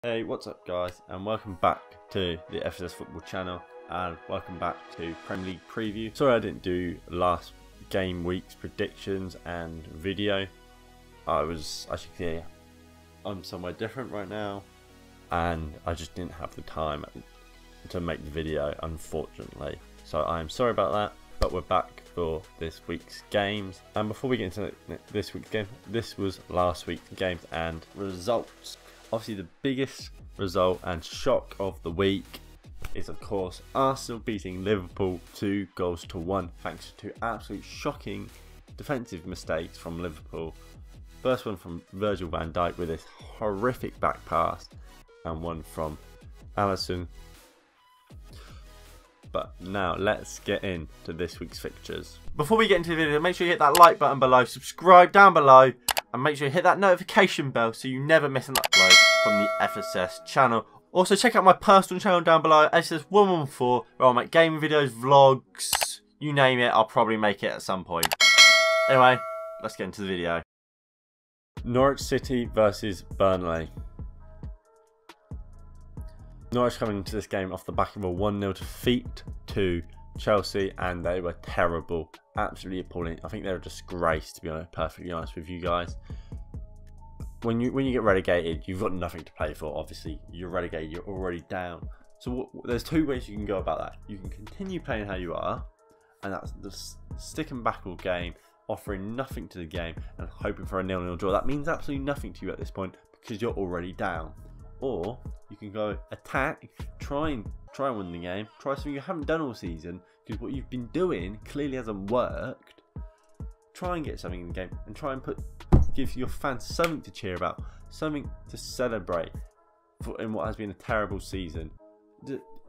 Hey, what's up guys, and welcome back to the FSS Football channel, and welcome back to Premier League preview. Sorry I didn't do last game week's predictions and video. As you can see, I'm somewhere different right now, and I just didn't have the time to make the video, unfortunately. So I'm sorry about that, but we're back for this week's games. And before we get into this week's game, this was last week's games and results. Obviously, the biggest result and shock of the week is, of course, Arsenal beating Liverpool 2-1, thanks to absolute shocking defensive mistakes from Liverpool. First one from Virgil van Dijk with this horrific back pass, and one from Alisson. But now let's get into this week's fixtures. Before we get into the video, make sure you hit that like button below, subscribe down below, and make sure you hit that notification bell so you never miss an upload from the FSS channel. Also, check out my personal channel down below, FSS114, where I'll make gaming videos, vlogs, you name it, I'll probably make it at some point. Anyway, let's get into the video. Norwich City versus Burnley. Norwich coming into this game off the back of a 1-0 defeat to Chelsea, and they were terrible, absolutely appalling. I think they're a disgrace, to be perfectly honest with you guys. When you get relegated, you've got nothing to play for. Obviously, you're relegated, you're already down. So there's two ways you can go about that. You can continue playing how you are, and that's the stick and back all game, offering nothing to the game and hoping for a 0-0 draw. That means absolutely nothing to you at this point because you're already down. Or you can go attack, try and win the game, try something you haven't done all season, because what you've been doing clearly hasn't worked. Try and get something in the game and try and give your fans something to cheer about, something to celebrate in what has been a terrible season.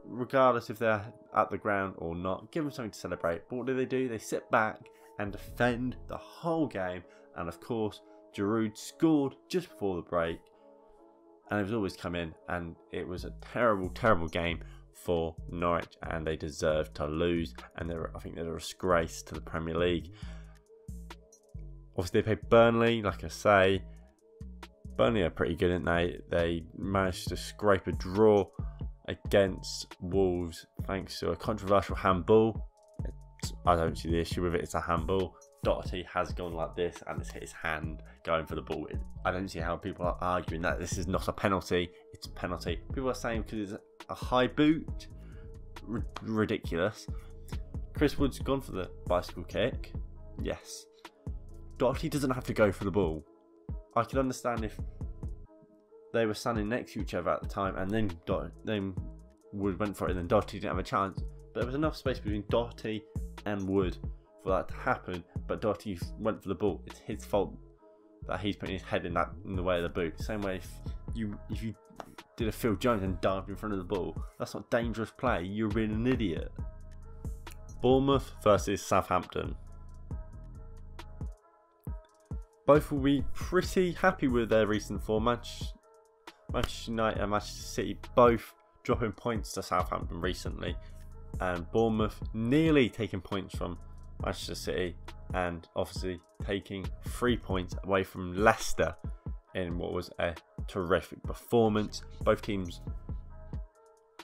Regardless if they're at the ground or not, give them something to celebrate. But what do? They sit back and defend the whole game. And of course, Giroud scored just before the break. And it was always come in, and it was a terrible, terrible game for Norwich, and they deserved to lose. And I think they're a disgrace to the Premier League. Obviously, they played Burnley, like I say. Burnley are pretty good, aren't they? They managed to scrape a draw against Wolves thanks to a controversial handball. I don't see the issue with it. It's a handball. Doherty has gone like this and it's hit his hand going for the ball. I don't see how people are arguing that this is not a penalty. It's a penalty. People are saying because it's a high boot. Ridiculous. Chris Wood's gone for the bicycle kick. Yes. Doherty doesn't have to go for the ball. I can understand if they were standing next to each other at the time and then Wood went for it and then Doherty didn't have a chance. But there was enough space between Doherty and Wood for that to happen, but Doherty went for the ball. It's his fault that he's putting his head in the way of the boot. Same way if you did a Phil Jones and dived in front of the ball, that's not dangerous play. You're being an idiot. Bournemouth versus Southampton. Both will be pretty happy with their recent form. Manchester United and Manchester City both dropping points to Southampton recently, and Bournemouth nearly taking points from Manchester City, and obviously taking 3 points away from Leicester in what was a terrific performance. Both teams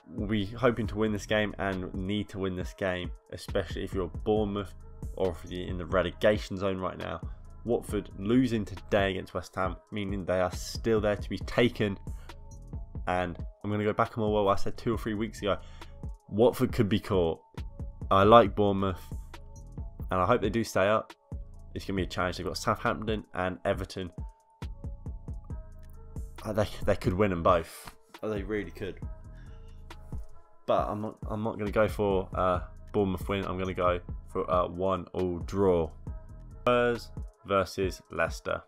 will be hoping to win this game and need to win this game, especially if you're Bournemouth or if you're in the relegation zone right now. Watford losing today against West Ham, meaning they are still there to be taken. And I'm going to go back on what I said 2 or 3 weeks ago. Watford could be caught. I like Bournemouth, and I hope they do stay up. It's going to be a challenge. They've got Southampton and Everton. They could win them both. They really could. But I'm not going to go for a Bournemouth win. I'm going to go for a 1-1 draw. Spurs versus Leicester.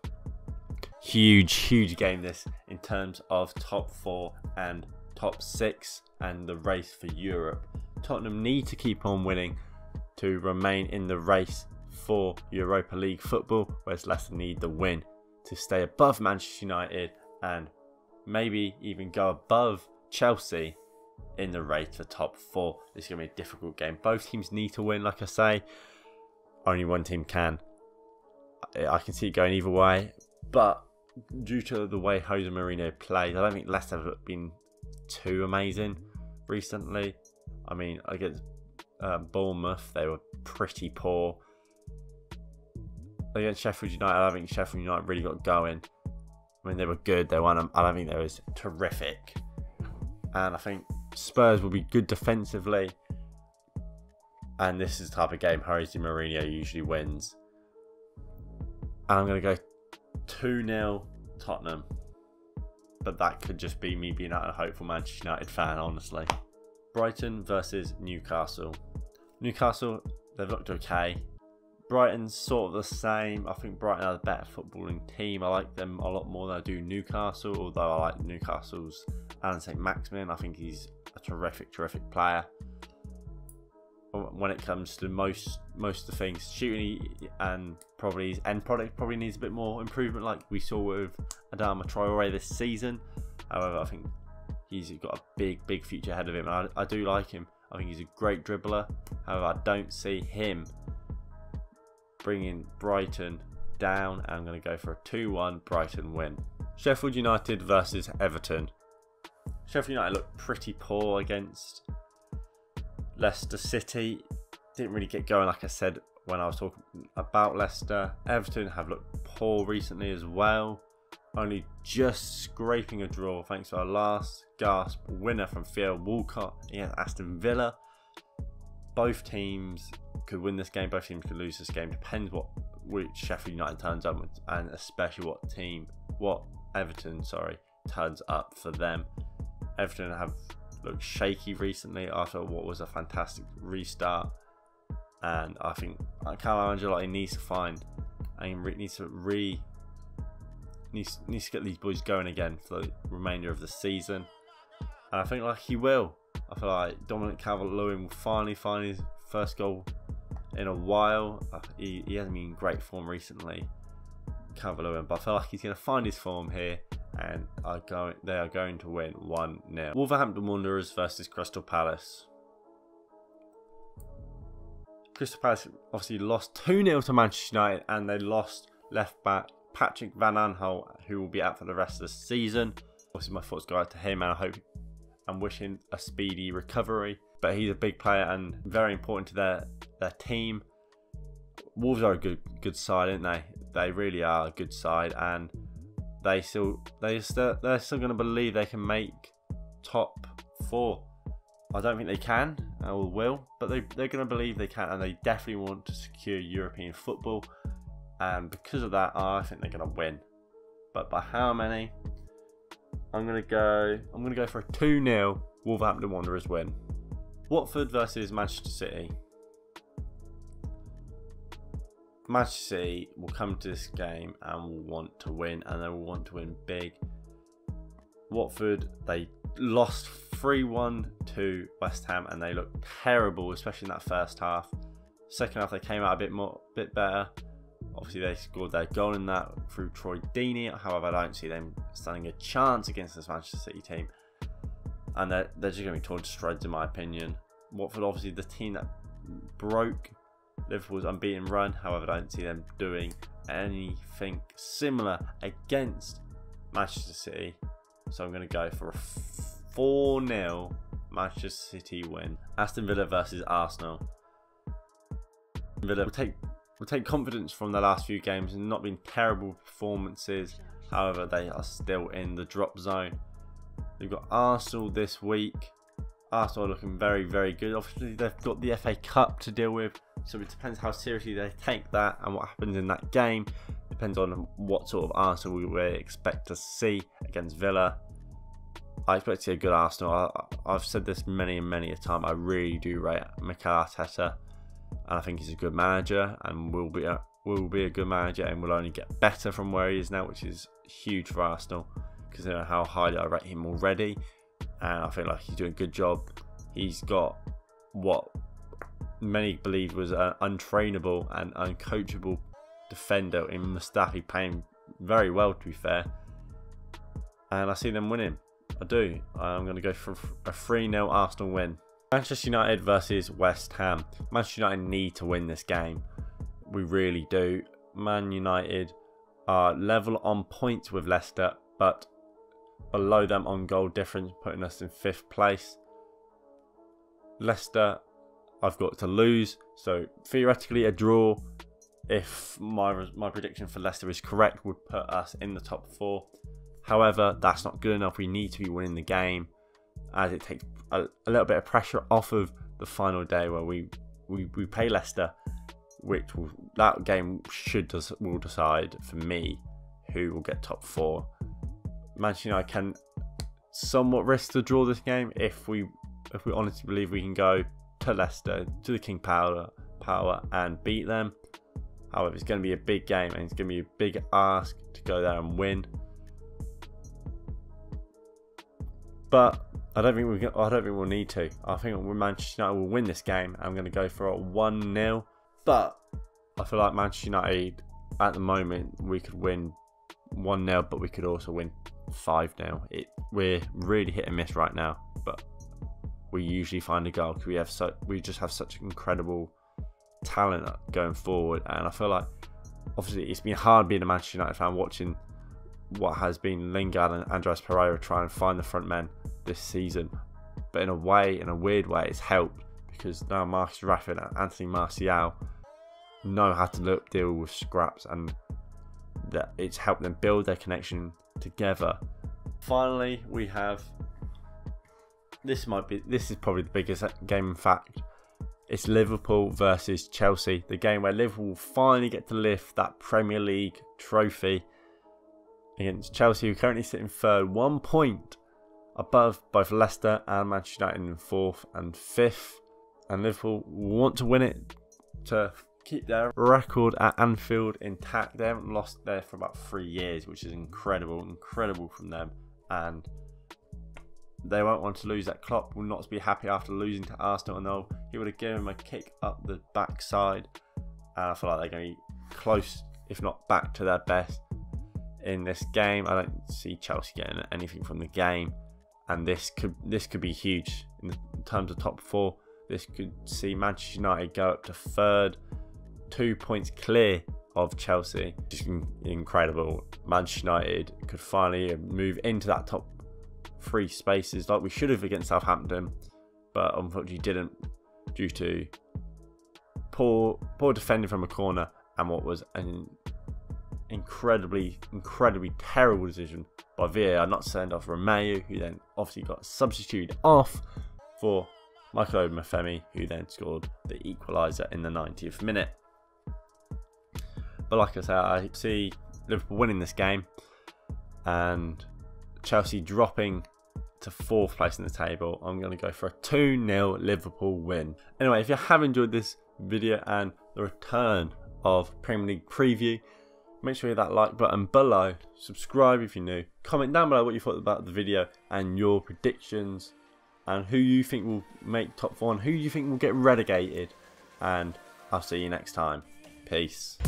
Huge game this in terms of top 4 and top 6 and the race for Europe. Tottenham need to keep on winning to remain in the race for Europa League football, whereas Leicester need the win to stay above Manchester United and maybe even go above Chelsea in the race for top 4. It's going to be a difficult game. Both teams need to win, like I say. Only one team can. I can see it going either way, but due to the way Jose Mourinho plays, I don't think Leicester have been too amazing recently. I mean, against Bournemouth, they were pretty poor. Against Sheffield United, I don't think Sheffield United really got going. I mean, they were good. They won. I don't think they was terrific. And I think Spurs will be good defensively. And this is the type of game Jose Mourinho usually wins. And I'm going to go 2-0 Tottenham. But that could just be me being a hopeful Manchester United fan, honestly. Brighton versus Newcastle. Newcastle, they've looked okay. Brighton's sort of the same. I think Brighton are the better footballing team. I like them a lot more than I do Newcastle, although I like Newcastle's Alan St. Maximin. I think he's a terrific player. When it comes to most of the things, shooting and probably his end product probably needs a bit more improvement, like we saw with Adama Traore this season. However, I think he's got a big future ahead of him, and I do like him. I think he's a great dribbler. However, I don't see him bringing Brighton down. I'm going to go for a 2-1 Brighton win. Sheffield United versus Everton. Sheffield United looked pretty poor against Leicester City. Didn't really get going, like I said when I was talking about Leicester. Everton have looked poor recently as well, only just scraping a draw thanks to our last gasp winner from Theo Walcott against Aston Villa. Both teams could win this game, both teams could lose this game. Depends which Sheffield United turns up with, and especially what Everton turns up for them. Everton have looked shaky recently after what was a fantastic restart, and I think Carlo Ancelotti needs to find and needs to get these boys going again for the remainder of the season, and I think he will. I feel like Dominic Calvert-Lewin will finally find his first goal in a while. He hasn't been in great form recently, Calvert-Lewin, but I feel like he's going to find his form here, and they are going to win 1-0. Wolverhampton Wanderers versus Crystal Palace. Crystal Palace obviously lost 2-0 to Manchester United, and they lost left back Patrick Van Aanholt, who will be out for the rest of the season. Obviously, my thoughts go out to him, and I hope I'm wishing a speedy recovery. But he's a big player and very important to their team. Wolves are a good side, aren't they? They really are a good side, and they're still going to believe they can make top 4. I don't think they can or will, but they're going to believe they can, and they definitely want to secure European football. And because of that, I think they're going to win. But by how many? I'm going to go for a 2-0 Wolverhampton Wanderers win. Watford versus Manchester City. Manchester City will come to this game and will want to win, and they will want to win big. Watford, they lost 3-1 to West Ham, and they looked terrible, especially in that first half. Second half, they came out a bit better. Obviously, they scored their goal in that through Troy Deeney. However, I don't see them standing a chance against this Manchester City team, and they're just going to be torn to shreds, in my opinion. Watford, obviously, the team that broke Liverpool's unbeaten run. However, I don't see them doing anything similar against Manchester City. So I'm going to go for a 4-0 Manchester City win. Aston Villa versus Arsenal. Villa will take confidence from the last few games and not been terrible performances. However, they are still in the drop zone. They've got Arsenal this week. Arsenal are looking very good. Obviously, they've got the FA Cup to deal with, so it depends how seriously they take that and what happens in that game. Depends on what sort of Arsenal we expect to see against Villa. I expect to see a good Arsenal. I've said this many a time. I really do rate Mikel Arteta, and I think he's a good manager and will be a good manager and will only get better from where he is now, which is huge for Arsenal, because I know how highly I rate him already. And I feel like he's doing a good job. He's got what many believed was an untrainable and uncoachable defender in Mustafi, playing very well, to be fair. And I see them winning. I do. I'm going to go for a 3-0 Arsenal win. Manchester United versus West Ham. Manchester United need to win this game. We really do. Man United are level on points with Leicester, but below them on goal difference, putting us in 5th place. Leicester, I've got to lose, so theoretically a draw, if my prediction for Leicester is correct, would put us in the top 4. However, that's not good enough. We need to be winning the game, as it takes a little bit of pressure off of the final day where we play Leicester, that game will decide for me who will get top 4. Manchester United can somewhat risk to draw this game if we honestly believe we can go to Leicester, to the King Power and beat them. However, it's going to be a big game and it's going to be a big ask to go there and win. But I don't think we'll need to. I think Manchester United will win this game. I'm going to go for a 1-0. But I feel like Manchester United at the moment we could win 1-0, but we could also win 5-0. We're really hit and miss right now, but we usually find a goal because we just have such incredible talent going forward. And I feel like obviously it's been hard being a Manchester United fan, watching what has been Lingard and Andreas Pereira try and find the front men this season. But in a weird way, it's helped because now Marcus Rashford and Anthony Martial know how to deal with scraps, and that it's helped them build their connection together. Finally, we have this is probably the biggest game in fact. It's Liverpool versus Chelsea, the game where Liverpool finally get to lift that Premier League trophy against Chelsea, who currently sit in 3rd, 1 point above both Leicester and Manchester United in 4th and 5th. And Liverpool want to win it to keep their record at Anfield intact. They haven't lost there for about 3 years, which is incredible from them. And they won't want to lose that. Klopp will not be happy after losing to Arsenal, and he would have given him a kick up the backside. And I feel like they're going to be close, if not back to their best in this game. I don't see Chelsea getting anything from the game, and this could be huge in terms of top 4. This could see Manchester United go up to 3rd, 2 points clear of Chelsea. Just incredible. Manchester United could finally move into that top 3 spaces like we should have against Southampton, but unfortunately didn't, due to poor defending from a corner and what was an incredibly terrible decision by VAR not to send off Romeo, who then obviously got substituted off for Michael Obafemi, who then scored the equaliser in the 90th minute. But like I said, I see Liverpool winning this game and Chelsea dropping to 4th place in the table. I'm going to go for a 2-0 Liverpool win. Anyway, if you have enjoyed this video and the return of Premier League preview, make sure you hit that like button below, subscribe if you're new, comment down below what you thought about the video and your predictions, and who you think will make top 4 and who you think will get relegated. And I'll see you next time. Peace.